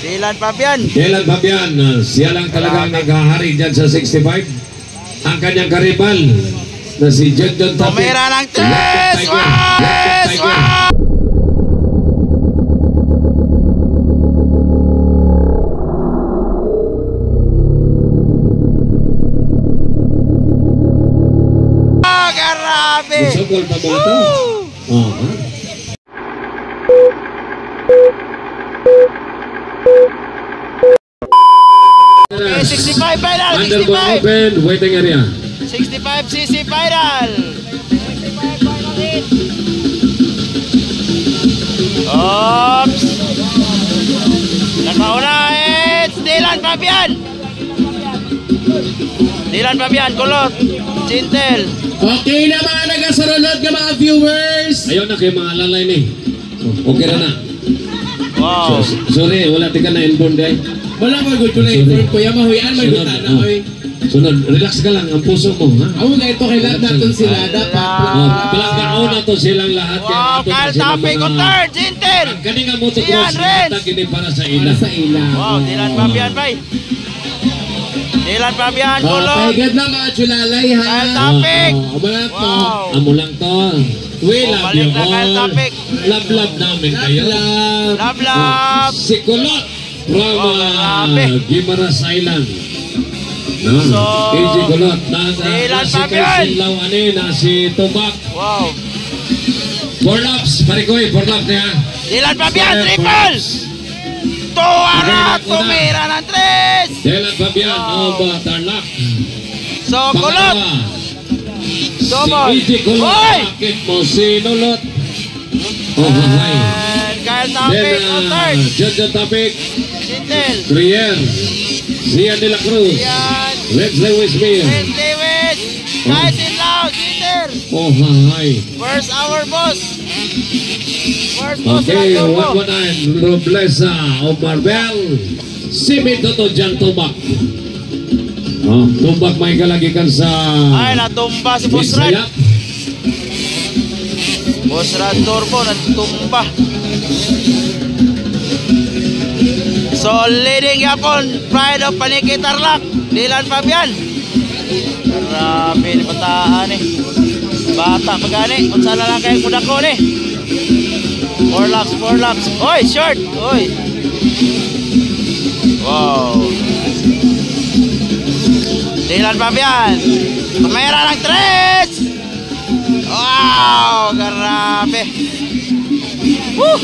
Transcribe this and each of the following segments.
Dylan Fabian. Dylan Fabian, siya lang talagang naghahari dyan sa 65. Ang kanyang karibal na si John Tapik. Tumira ng 3. Wow! Grabe! Usapol pa mo ito? Oo. 65 final! Under ball 65! open, waiting area. 65cc final! Oops! Nakauna, it's Dylan Fabian! Dylan Fabian, kulot! Cintel! Okay na mga nagasurunod ka mga viewers. Ayaw na kayo mga lalay ni. Okay na na. Wow! Sorry, wala tika na inbound day. Wala mo good ko na inform ko. Yung mahuyan, may guta na ko eh. Sunod, relax ka lang, ang puso mo, ha? Ako nga ito, kailan natin sila. Dapat. Palagkao na to silang lahat. Wow! Kyle Tapik on third! Cintel! Kani nga motocross, Ian Renz! lahat gini para sa ila. Para sa ila. Wow! Dylan Fabian pa Dylan Fabian, kulot! Paigad na mga chulalay ha. Kyle Tapik! Wala to. Wow! Amo lang to. We love balik you na Kyle all. Tapik. Love namin kayo. Love! Si Kulot from grabe. Guimaras Island. No? So, AJ Kulot. Dylan Si Fabian. Kaysin Lawane, na si Tumbak. Wow! 4 laps, parikoy, 4 laps niya. Dylan Fabian, triple! Tuwara! Tumira ng 3! Dylan Fabian, of Tarlac. So, kulot! Double! Si AJ Kulot, Hoy! bakit mo sinulot? Oh, hi. And Kyle Tapik Then, on third! Jojo Tapik, Cintel! Trier, Sia de la Cruz, Yan! Rex Lewis Mir. Chris David! Kyle Lao! Cintel! Oh, hi. First hour boss! First boss Okay, lang turbo! 119, Roblesa of Marbel. Simito to dyan, Tumbak. Oh, Tumbak may kalagikan sa Ay, natumba si Boss Rad! Bisaya. Boss Rad Turbo, natumba! So, leading yapon, Pride of Paniki Tarlac, Dylan Fabian. Grabe, ni bataan eh. Bata pa gani, kung saan na lang kayong muda ko eh. 4 laps. Oy, short! Oy! Wow! Dylan Fabian! Tumira ng 3! Wow! Grabe! Woo!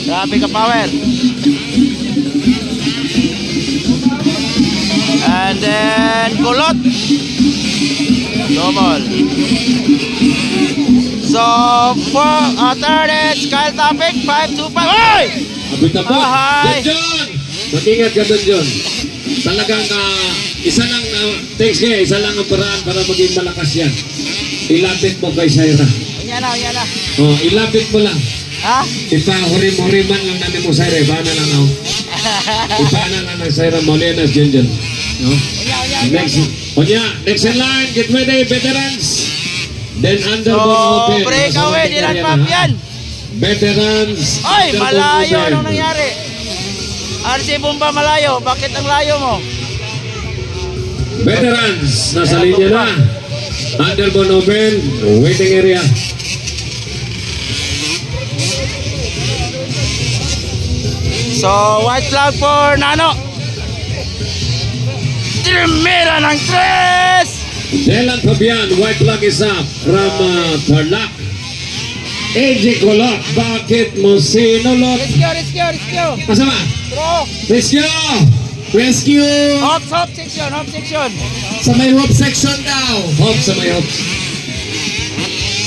Grabe ka power! And then, kulot! Double! So, third is Kyle Tapik, 525. Oy! Abit na po. Hi. Don John! Mag-ingat ka, Don John. Talagang isa lang, thanks kaya, isa lang ang paraan para maging malakas yan. Ilapit mo kay Syra. Yan na. Oh, ilapit mo lang. Ha? Ipa-hurim-huriman lang natin mo, Syra. Ipaana lang ako. Ipaana lang ng Syra Molinas, John. No? Next in line, get ready, veterans. Then underbone open. Breakaway, Dylan Fabian. Veterans. Ay, underbone malayo. open. Anong nangyari? RC Bomba malayo. Bakit ang layo mo? Veterans, nasa linya na. Underbone open, waiting area. So, white flag for Nano. Trimera ng 3! Dylan Fabian, white flag is up from Tarlac. AJ Kulot, bakit mo sinulot? Rescue! Kasama? Throw! Rescue! Hop section! Sa may hope section daw. Hop sa may hops.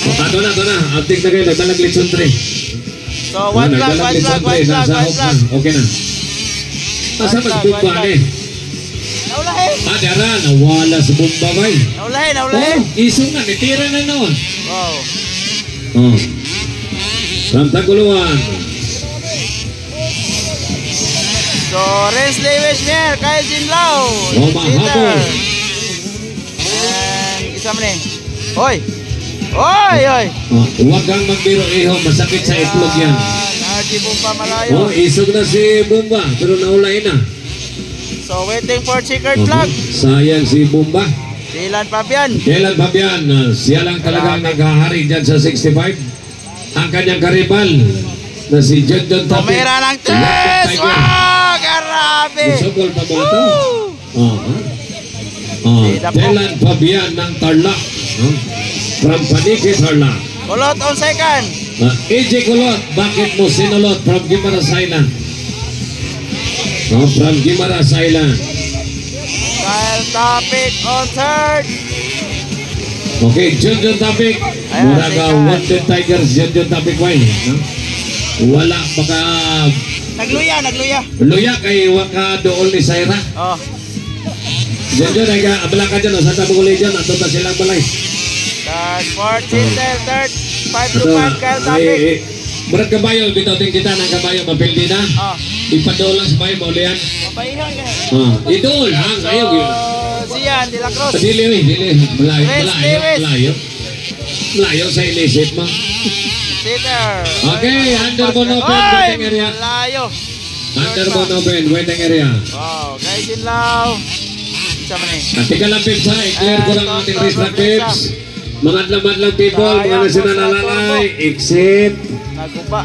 Ito na. Antik na kayo, nagdalag litson 3. So, white flag. Okay na. Asa mas bumba eh. Naulahin! Dara, nawala sa bumba ba eh. Naulahin! Isong na, nitira na noon. Wow! Oh. Santaguluan. So, Renz Lewis Mier, Kyle Lao. Mahabol. And isa mo ni. Oy! Huwag kang magbiro iho, masakit sa itlog yan. RG Bumba malayo. Oh, isog na si Bumba, pero naulay na. So waiting for checkered flag. Sayang si Bumba. Dylan Fabian. Dylan Fabian, siya lang talagang naghahari dyan sa 65. Ang kanyang karibal na si John Tapik. Tumira ng 3. Wow, grabe. Isugol pa mo ito. Sida po. Dylan Fabian ng Tarlac. From Panique, Tarlac. Kulot on second. AJ Kulot, bakit mo sinulot from Guimaras Island? From Guimaras Island. Kyle Tapik on third. Okay, John Tapik. Ayan, Muraga second. Wanted Tigers, John Tapik wine. Wala baka Nagluya. luya kay waka dool ni Saira. Oh. John ay ka abala ka dyan, sa tabong ulit dyan, ato na silang balay. Third, 14, third. 5 to 5, Kyle Tapik. Berat kabayo, bitotin kita ng kabayo, mapildi na. Oh. Ipadool lang sa bayo, maulihan. Mapaihan ka. Idool, hang, ayaw yun. Sian, De La Cruz. Dili, malayo, Chris Davis. Malayo sa ilisip mo. Sitter. Okay, under Bonoben, waiting area. Layo. Under Bonoben, waiting area. Wow, guys in Lao. Isa man eh. At tika lang, Pips, ha? I-clear ko lang ang ating race track, Pips. Mga adlaman lang, people, mga nasinanalalay, exit. Naguba.